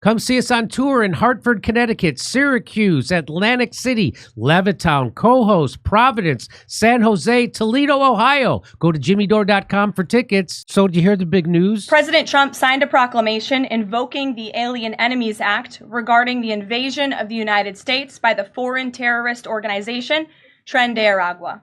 Come see us on tour in Hartford, Connecticut, Syracuse, Atlantic City, Levittown, Cohoes, Providence, San Jose, Toledo, Ohio. Go to jimmydore.com for tickets. So, did you hear the big news? President Trump signed a proclamation invoking the Alien Enemies Act regarding the invasion of the United States by the foreign terrorist organization Tren de Aragua.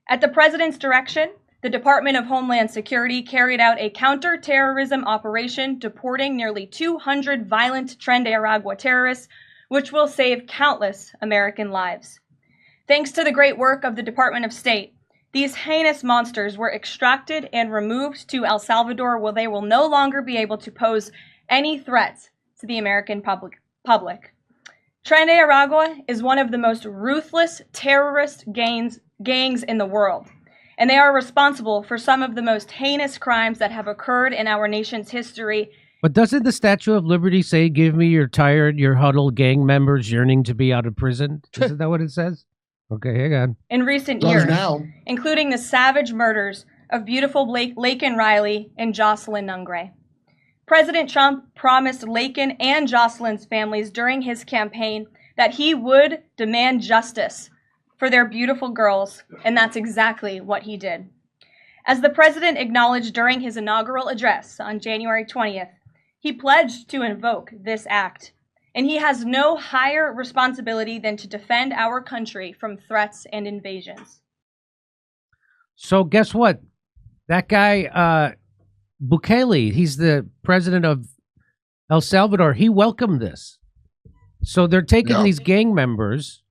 At the president's direction, the Department of Homeland Security carried out a counter-terrorism operation deporting nearly 200 violent Tren de Aragua terrorists, which will save countless American lives. Thanks to the great work of the Department of State, these heinous monsters were extracted and removed to El Salvador, where they will no longer be able to pose any threats to the American public. Tren de Aragua is one of the most ruthless terrorist gangs in the world, and they are responsible for some of the most heinous crimes that have occurred in our nation's history. But doesn't the Statue of Liberty say, give me your tired, your huddled gang members yearning to be out of prison? Isn't that what it says? Okay, hang on. In recent years, including the savage murders of beautiful Laken Riley and Jocelyn Nungray. President Trump promised Laken and Jocelyn's families during his campaign that he would demand justice for their beautiful girls, and that's exactly what he did. As the president acknowledged during his inaugural address on January 20th, he pledged to invoke this act, and he has no higher responsibility than to defend our country from threats and invasions. So guess what? That guy, Bukele, he's the president of El Salvador, he welcomed this. So they're taking these gang members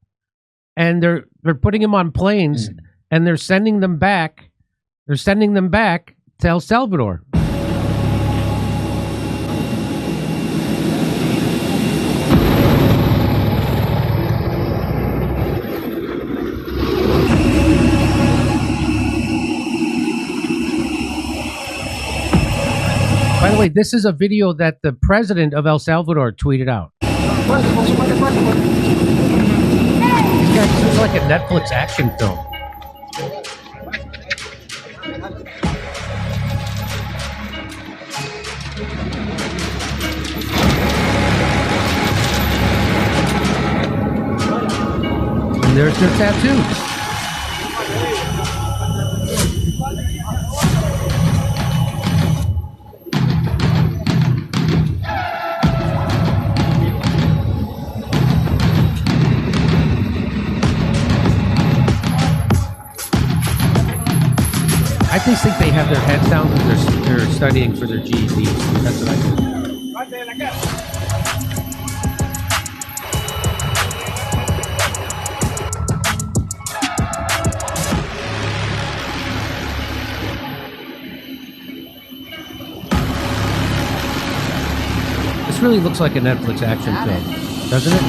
and they're putting them on planes and they're sending them back. They're sending them back to El Salvador. By the way, this is a video that the president of El Salvador tweeted out. This is like a Netflix action film. And there's their tattoos. I just think they have their heads down because they're studying for their GEDs. That's what I think. This really looks like a Netflix action film, doesn't it?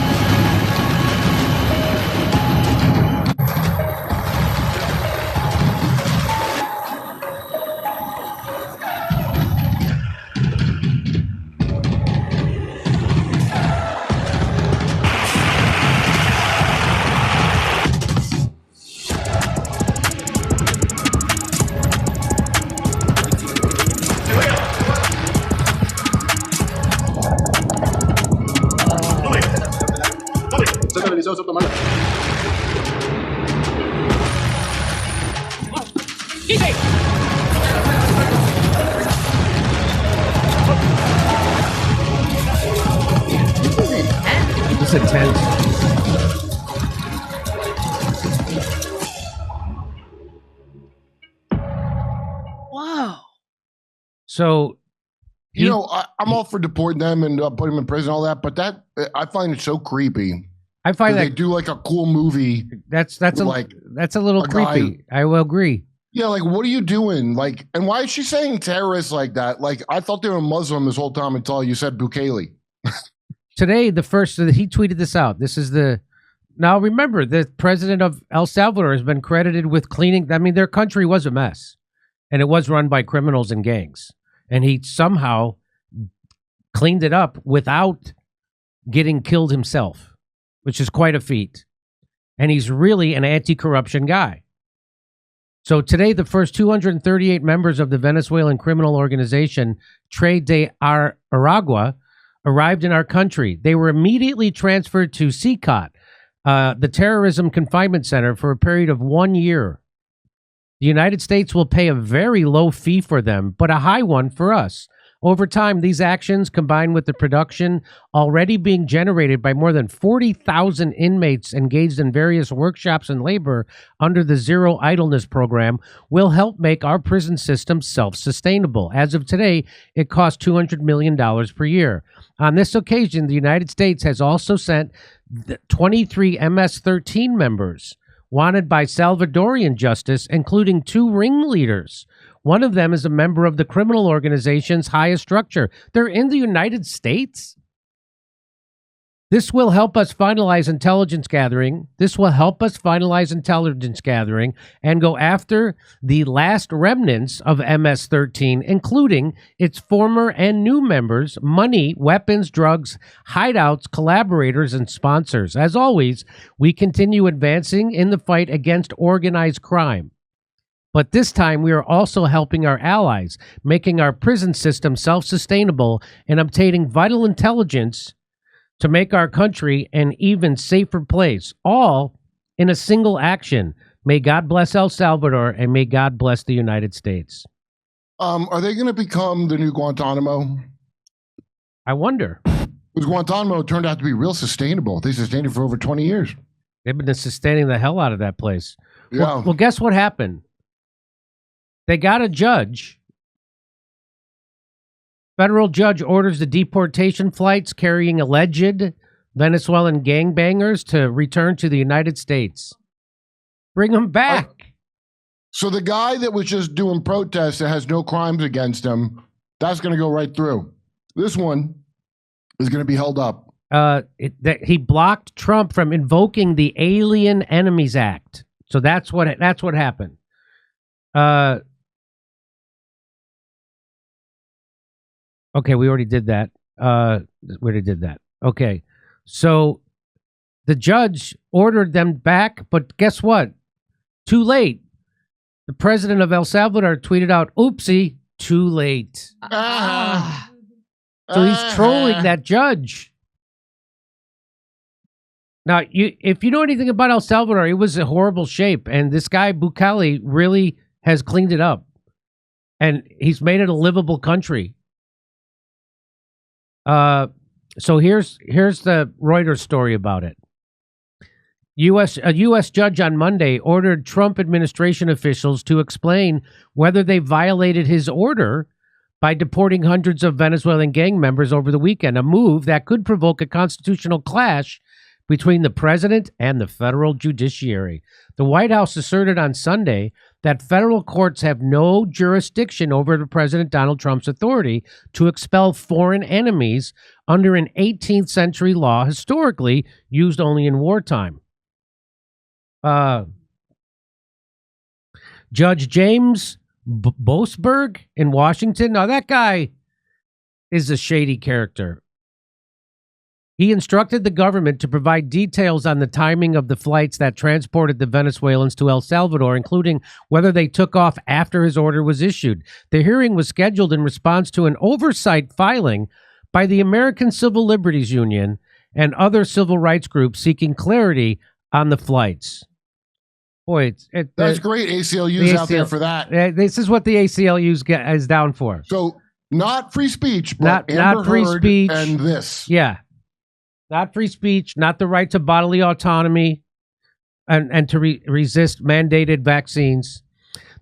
This is intense. Wow. So, you know, I'm all for deporting them and putting them in prison, and all that, but that I find it so creepy. I find that they do like a cool movie. That's a little creepy. I will agree. Yeah, like what are you doing? Like, and why is she saying terrorists like that? Like, I thought they were Muslim this whole time until you said Bukele. Today, he tweeted this out. This is now remember, the president of El Salvador has been credited with cleaning. I mean, their country was a mess and it was run by criminals and gangs. And he somehow cleaned it up without getting killed himself, which is quite a feat. And he's really an anti-corruption guy. So today, the first 238 members of the Venezuelan criminal organization Tren de Aragua arrived in our country. They were immediately transferred to CCOT, the Terrorism Confinement Center, for a period of 1 year. The United States will pay a very low fee for them, but a high one for us. Over time, these actions, combined with the production already being generated by more than 40,000 inmates engaged in various workshops and labor under the Zero Idleness program, will help make our prison system self-sustainable. As of today, it costs $200 million per year. On this occasion, the United States has also sent 23 MS-13 members wanted by Salvadorian justice, including 2 ringleaders. One of them is a member of the criminal organization's highest structure. They're in the United States? This will help us finalize intelligence gathering. And go after the last remnants of MS-13, including its former and new members, money, weapons, drugs, hideouts, collaborators, and sponsors. As always, we continue advancing in the fight against organized crime. But this time, we are also helping our allies, making our prison system self-sustainable and obtaining vital intelligence to make our country an even safer place, all in a single action. May God bless El Salvador, and may God bless the United States. Are they going to become the new Guantanamo? I wonder. Because Guantanamo turned out to be real sustainable. They sustained it for over 20 years. They've been sustaining the hell out of that place. Yeah. Well, guess what happened? They got a judge. Federal judge orders the deportation flights carrying alleged Venezuelan gangbangers to return to the United States. Bring them back. So the guy that was just doing protests that has no crimes against him, that's going to go right through. This one is going to be held up. He blocked Trump from invoking the Alien Enemies Act. So that's what happened. Okay, we already did that. Okay, so the judge ordered them back, but guess what? Too late. The president of El Salvador tweeted out, "Oopsie, too late." So he's trolling that judge. Now, if you know anything about El Salvador, it was a horrible shape, and this guy Bukele really has cleaned it up, and he's made it a livable country. So here's the Reuters story about it. A U.S. judge on Monday ordered Trump administration officials to explain whether they violated his order by deporting hundreds of Venezuelan gang members over the weekend, a move that could provoke a constitutional clash between the president and the federal judiciary. The White House asserted on Sunday that federal courts have no jurisdiction over the President Donald Trump's authority to expel foreign enemies under an 18th century law historically used only in wartime. Judge James Boasberg in Washington, now that guy is a shady character. He instructed the government to provide details on the timing of the flights that transported the Venezuelans to El Salvador, including whether they took off after his order was issued. The hearing was scheduled in response to an oversight filing by the American Civil Liberties Union and other civil rights groups seeking clarity on the flights. Boy, that's great. ACLU's out there for that. This is what the ACLU is down for. So not free speech, but not free speech, and this. Yeah. Not free speech, not the right to bodily autonomy, and to resist mandated vaccines.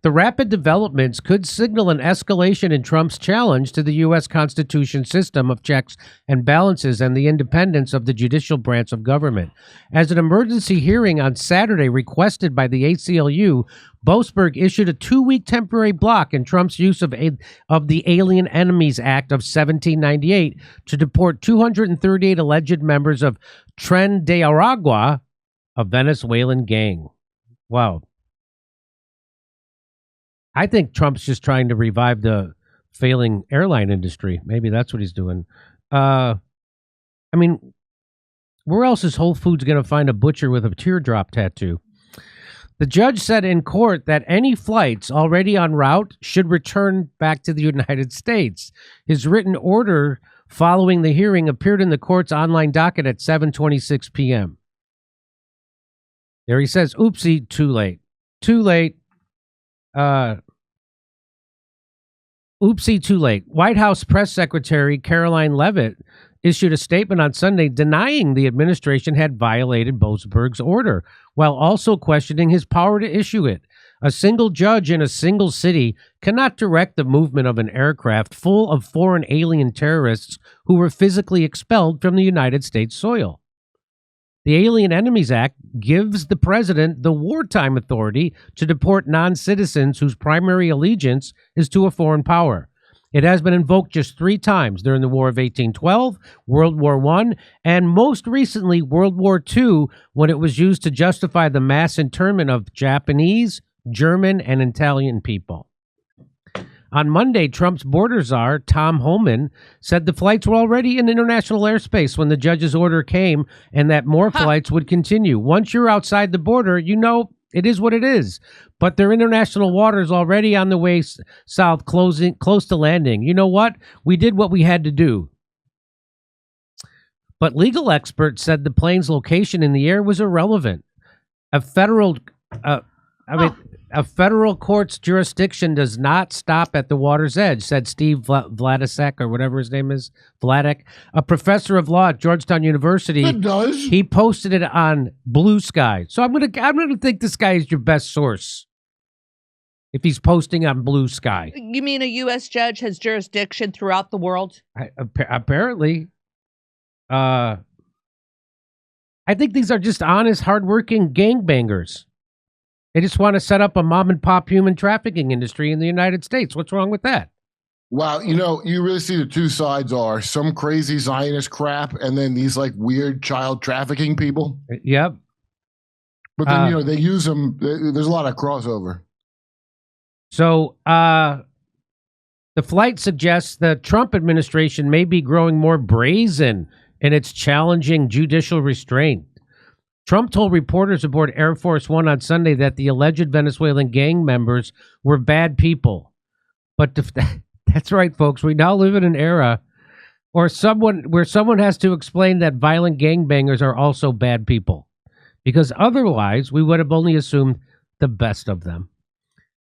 The rapid developments could signal an escalation in Trump's challenge to the U.S. Constitution system of checks and balances and the independence of the judicial branch of government. As an emergency hearing on Saturday requested by the ACLU, Boasberg issued a 2-week temporary block in Trump's use of the Alien Enemies Act of 1798 to deport 238 alleged members of Tren de Aragua, a Venezuelan gang. Wow. I think Trump's just trying to revive the failing airline industry. Maybe that's what he's doing. I mean, where else is Whole Foods going to find a butcher with a teardrop tattoo? The judge said in court that any flights already en route should return back to the United States. His written order following the hearing appeared in the court's online docket at 7:26 p.m. There he says, oopsie, too late. Too late. Oopsie, too late. White House Press Secretary Caroline Leavitt issued a statement on Sunday denying the administration had violated Boasberg's order, while also questioning his power to issue it. A single judge in a single city cannot direct the movement of an aircraft full of foreign alien terrorists who were physically expelled from the United States soil. The Alien Enemies Act gives the president the wartime authority to deport non-citizens whose primary allegiance is to a foreign power. It has been invoked just 3 times during the War of 1812, World War I, and most recently World War II, when it was used to justify the mass internment of Japanese, German, and Italian people. On Monday, Trump's border czar, Tom Homan, said the flights were already in international airspace when the judge's order came and that more flights would continue. Once you're outside the border, you know it is what it is. But they're international waters already on the way south, close to landing. You know what? We did what we had to do. But legal experts said the plane's location in the air was irrelevant. A federal court's jurisdiction does not stop at the water's edge, said Steve Vladisek, or whatever his name is, Vladek, a professor of law at Georgetown University. It does. He posted it on Blue Sky. So I'm gonna think this guy is your best source if he's posting on Blue Sky. You mean a U.S. judge has jurisdiction throughout the world? Apparently. I think these are just honest, hardworking gangbangers. They just want to set up a mom-and-pop human trafficking industry in the United States. What's wrong with that? Wow, you really see the two sides are some crazy Zionist crap and then these like weird child trafficking people. Yep. But then, they use them. There's a lot of crossover. So the flight suggests the Trump administration may be growing more brazen in its challenging judicial restraint. Trump told reporters aboard Air Force One on Sunday that the alleged Venezuelan gang members were bad people. But that's right, folks. We now live in an era where someone has to explain that violent gangbangers are also bad people, because otherwise we would have only assumed the best of them.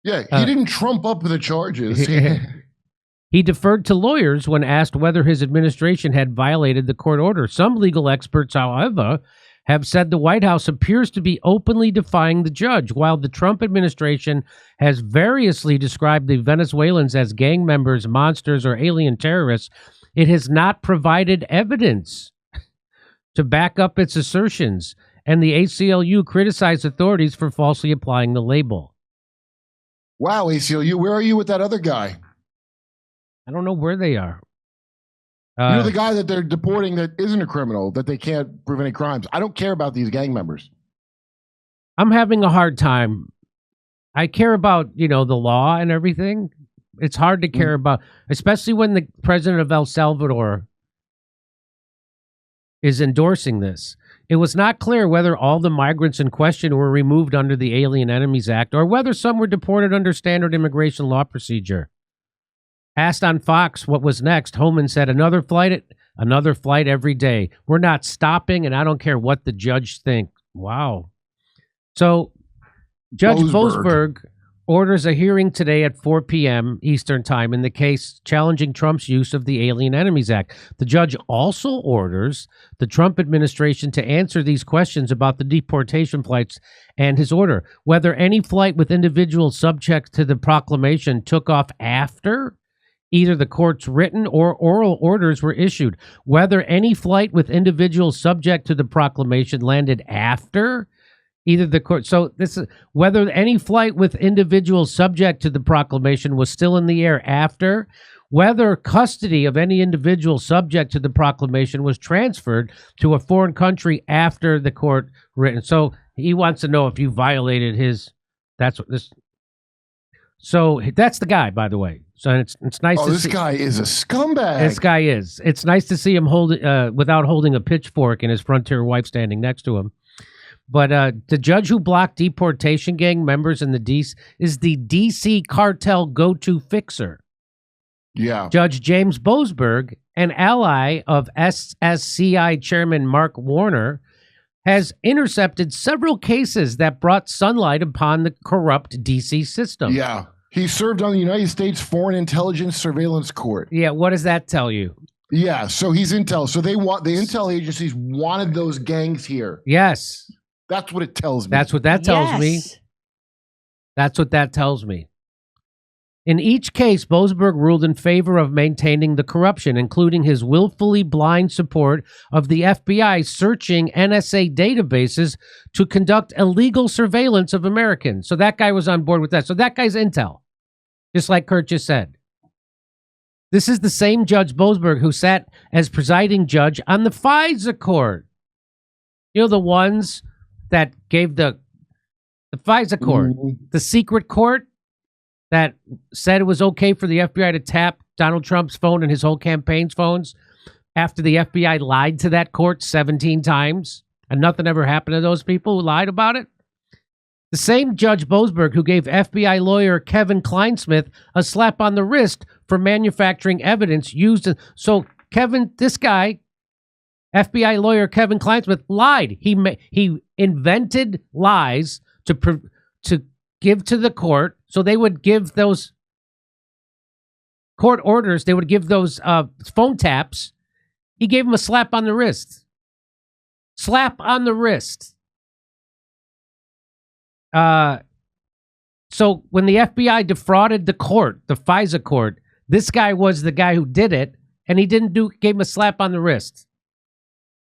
Yeah, he didn't trump up the charges. He deferred to lawyers when asked whether his administration had violated the court order. Some legal experts, however, have said the White House appears to be openly defying the judge. While the Trump administration has variously described the Venezuelans as gang members, monsters, or alien terrorists, it has not provided evidence to back up its assertions, and the ACLU criticized authorities for falsely applying the label. Wow, ACLU, where are you with that other guy? I don't know where they are. You're the guy that they're deporting that isn't a criminal, that they can't prove any crimes. I don't care about these gang members. I'm having a hard time. I care about, the law and everything. It's hard to care about, especially when the president of El Salvador is endorsing this. It was not clear whether all the migrants in question were removed under the Alien Enemies Act or whether some were deported under standard immigration law procedure. Asked on Fox what was next, Homan said, another flight every day. We're not stopping, and I don't care what the judge thinks. Wow. So Judge Boasberg orders a hearing today at 4 p.m. Eastern Time in the case challenging Trump's use of the Alien Enemies Act. The judge also orders the Trump administration to answer these questions about the deportation flights and his order. Whether any flight with individuals subject to the proclamation took off after either the court's written or oral orders were issued. Whether any flight with individuals subject to the proclamation landed after either the court. So this is whether any flight with individuals subject to the proclamation was still in the air after, whether custody of any individual subject to the proclamation was transferred to a foreign country after the court written. So he wants to know if you violated his. That's what this. So that's the guy, by the way. So it's nice to see. This guy is a scumbag. This guy is. It's nice to see him without holding a pitchfork and his frontier wife standing next to him. But the judge who blocked deportation gang members in the DC is the DC cartel go-to fixer. Yeah. Judge James Boasberg an ally of SSCI Chairman Mark Warner, has intercepted several cases that brought sunlight upon the corrupt D.C. system. Yeah. He served on the United States Foreign Intelligence Surveillance Court. Yeah, what does that tell you? Yeah, so he's intel. So the intel agencies wanted those gangs here. Yes. That's what it tells me. That's what that tells me. Yes. That's what that tells me. In each case, Boasberg ruled in favor of maintaining the corruption, including his willfully blind support of the FBI searching NSA databases to conduct illegal surveillance of Americans. So that guy was on board with that. So that guy's intel, just like Kurt just said. This is the same Judge Boasberg who sat as presiding judge on the FISA court. You know, the ones that gave the FISA court, the secret court that said it was okay for the FBI to tap Donald Trump's phone and his whole campaign's phones after the FBI lied to that court 17 times and nothing ever happened to those people who lied about it. The same Judge Boasberg who gave FBI lawyer Kevin Kleinsmith a slap on the wrist for manufacturing evidence used. So Kevin, this guy, FBI lawyer Kevin Kleinsmith, lied. He invented lies to give to the court, so they would give those court orders. They would give those phone taps. He gave him a slap on the wrist. Slap on the wrist. So when the FBI defrauded the court, the FISA court, this guy was the guy who did it, and he gave him a slap on the wrist.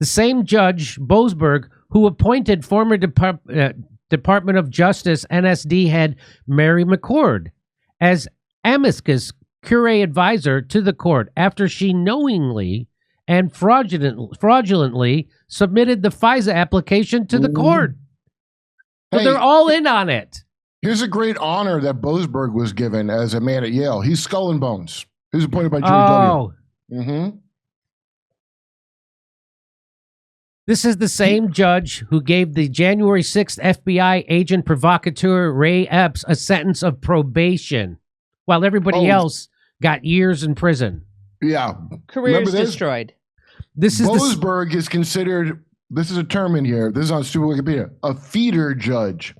The same Judge Boasberg who appointed former Department of Justice NSD head Mary McCord as amicus curiae advisor to the court after she knowingly and fraudulently submitted the FISA application to the court. So they're all in on it. Here's a great honor that Boasberg was given as a man at Yale. He's Skull and Bones. He was appointed by Jimmy Dore. Mm-hmm. This is the same judge who gave the January 6th FBI agent provocateur Ray Epps a sentence of probation, while everybody else got years in prison. Yeah. Careers destroyed. This is Boasberg is considered, this is a term in here, this is on Stupid Wikipedia, a feeder judge,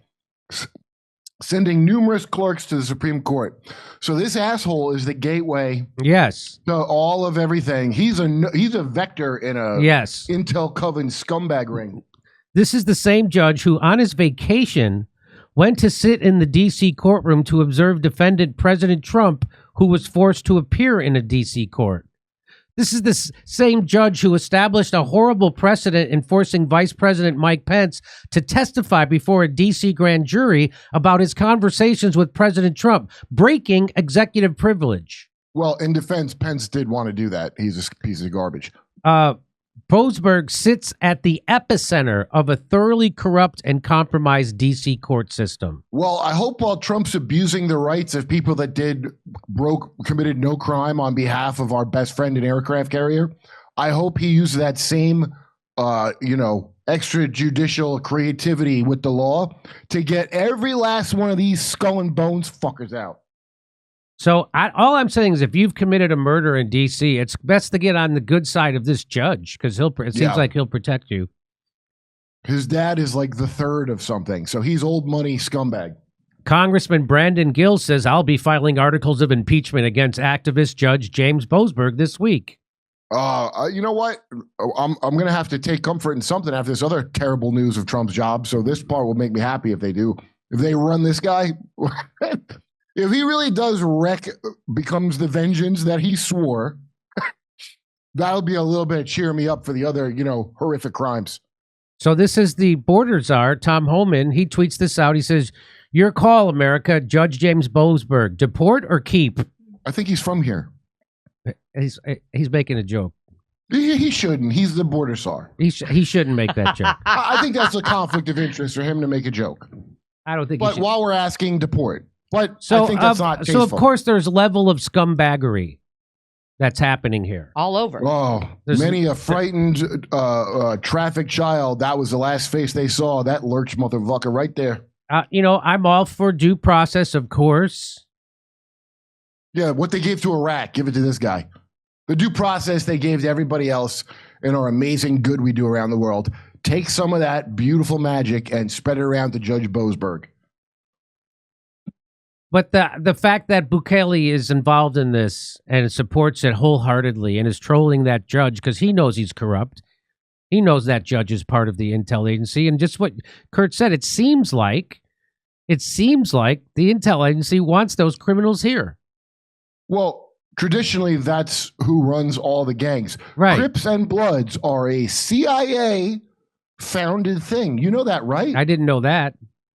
sending numerous clerks to the Supreme Court. So this asshole is the gateway. Yes. To all of everything. He's a vector in a Intel Coven scumbag ring. This is the same judge who, on his vacation, went to sit in the D.C. courtroom to observe defendant President Trump, who was forced to appear in a D.C. court. This is the same judge who established a horrible precedent in forcing Vice President Mike Pence to testify before a D.C. grand jury about his conversations with President Trump, breaking executive privilege. Well, in defense, Pence did want to do that. He's a piece of garbage. Boasberg sits at the epicenter of a thoroughly corrupt and compromised D.C. court system. Well, I hope while Trump's abusing the rights of people that committed no crime on behalf of our best friend and aircraft carrier, I hope he uses that same, extrajudicial creativity with the law to get every last one of these skull and bones fuckers out. So all I'm saying is if you've committed a murder in D.C., it's best to get on the good side of this judge because it seems like he'll protect you. His dad is like the third of something, so he's old money scumbag. Congressman Brandon Gill says, I'll be filing articles of impeachment against activist Judge James Boasberg this week. You know what? I'm going to have to take comfort in something after this other terrible news of Trump's job, so this part will make me happy if they do. If they run this guy... If he really does becomes the vengeance that he swore, that'll be a little bit of cheer me up for the other, horrific crimes. So this is the border czar, Tom Homan. He tweets this out. He says, your call, America, Judge James Boasberg, deport or keep? I think he's from here. He's making a joke. He shouldn't. He's the border czar. He shouldn't make that joke. I think that's a conflict of interest for him to make a joke. I don't think But while we're asking, deport. But I think that's not tasteful. So, of course, there's level of scumbaggery that's happening here. All over. Oh, many a frightened traffic child, that was the last face they saw. That lurch motherfucker right there. I'm all for due process, of course. Yeah, what they gave to Iraq, give it to this guy. The due process they gave to everybody else in our amazing good we do around the world. Take some of that beautiful magic and spread it around to Judge Boasberg. But the fact that Bukele is involved in this and supports it wholeheartedly and is trolling that judge because he knows he's corrupt. He knows that judge is part of the intel agency. And just what Kurt said, it seems like the intel agency wants those criminals here. Well, traditionally, that's who runs all the gangs. Right. Crips and Bloods are a CIA-founded thing. You know that, right? I didn't know that.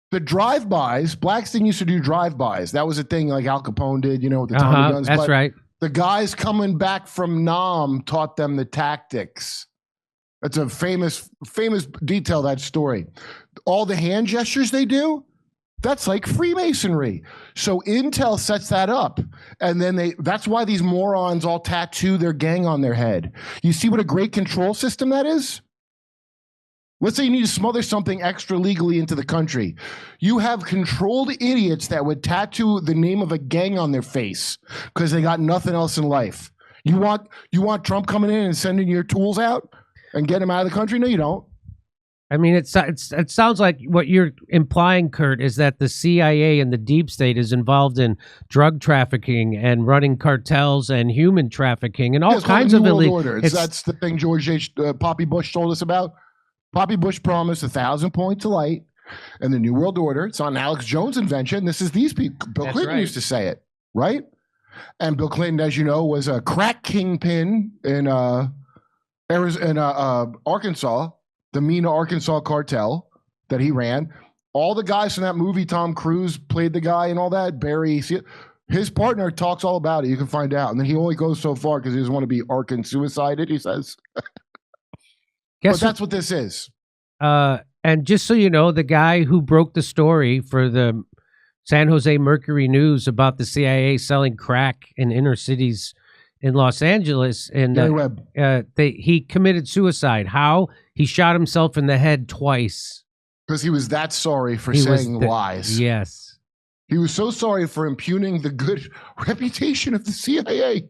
The drive-bys, Blackstone used to do drive-bys. That was a thing like Al Capone did, with the Tommy guns. That's but right. The guys coming back from Nam taught them the tactics. That's a famous detail, that story. All the hand gestures they do, that's like Freemasonry. So Intel sets that up. And then that's why these morons all tattoo their gang on their head. You see what a great control system that is? Let's say you need to smother something extra legally into the country. You have controlled idiots that would tattoo the name of a gang on their face because they got nothing else in life. You want Trump coming in and sending your tools out and getting them out of the country? No, you don't. I mean, it sounds like what you're implying, Kurt, is that the CIA and the deep state is involved in drug trafficking and running cartels and human trafficking and all kinds of illegal. That's the thing Poppy Bush told us about. Poppy Bush promised 1,000 points to light and the New World Order. It's not an Alex Jones invention. This is these people. Bill Clinton used to say it, right? And Bill Clinton, as you know, was a crack kingpin in Arkansas, the Mena, Arkansas cartel that he ran. All the guys from that movie, Tom Cruise played the guy and all that. Barry, his partner talks all about it. You can find out. And then he only goes so far because he doesn't want to be Arkan-suicided, he says. But that's what this is. And just so you know, the guy who broke the story for the San Jose Mercury News about the CIA selling crack in inner cities in Los Angeles, and he committed suicide. How? He shot himself in the head twice. Because he was that sorry for saying lies. Yes. He was so sorry for impugning the good reputation of the CIA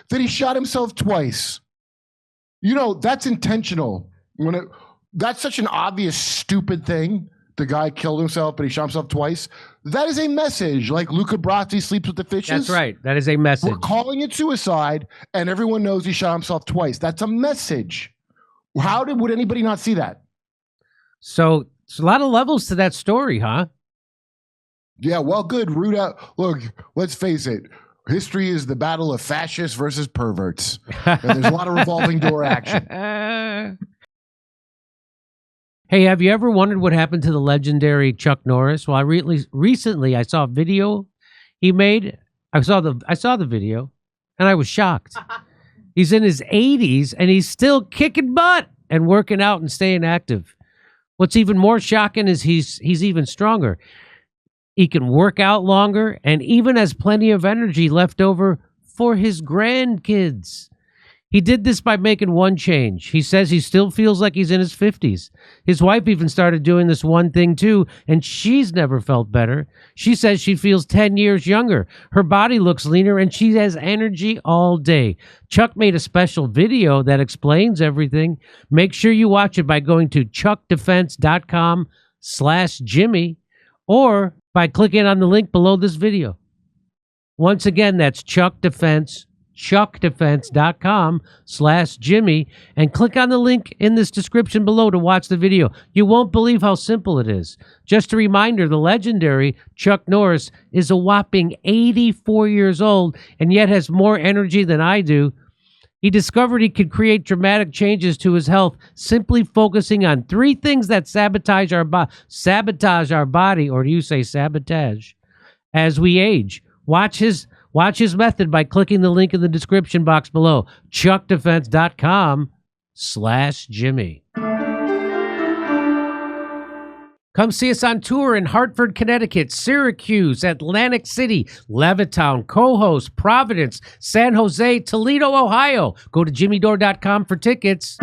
that he shot himself twice. That's intentional. That's such an obvious, stupid thing. The guy killed himself, but he shot himself twice. That is a message. Like Luca Brasi sleeps with the fishes. That's right. That is a message. We're calling it suicide, and everyone knows he shot himself twice. That's a message. Would anybody not see that? So it's a lot of levels to that story, huh? Yeah, well, good. Root out. Look, let's face it. History is the battle of fascists versus perverts. And there's a lot of revolving door action. Hey, have you ever wondered what happened to the legendary Chuck Norris? Well, recently I saw a video he made. I saw the video, and I was shocked. He's in his 80s, and he's still kicking butt and working out and staying active. What's even more shocking is he's even stronger. He can work out longer and even has plenty of energy left over for his grandkids. He did this by making one change. He says he still feels like he's in his 50s. His wife even started doing this one thing too, and she's never felt better. She says she feels 10 years younger. Her body looks leaner, and she has energy all day. Chuck made a special video that explains everything. Make sure you watch it by going to chuckdefense.com/Jimmy or by clicking on the link below this video. Once again, that's chuckdefense.com/Jimmy, and click on the link in this description below to watch the video. You won't believe how simple it is. Just a reminder, the legendary Chuck Norris is a whopping 84 years old and yet has more energy than I do. He discovered he could create dramatic changes to his health simply focusing on 3 things that sabotage our body, or do you say sabotage, as we age. Watch his method by clicking the link in the description box below, chuckdefense.com/Jimmy. Come see us on tour in Hartford, Connecticut, Syracuse, Atlantic City, Levittown, Cohoes, Providence, San Jose, Toledo, Ohio. Go to jimmydore.com for tickets.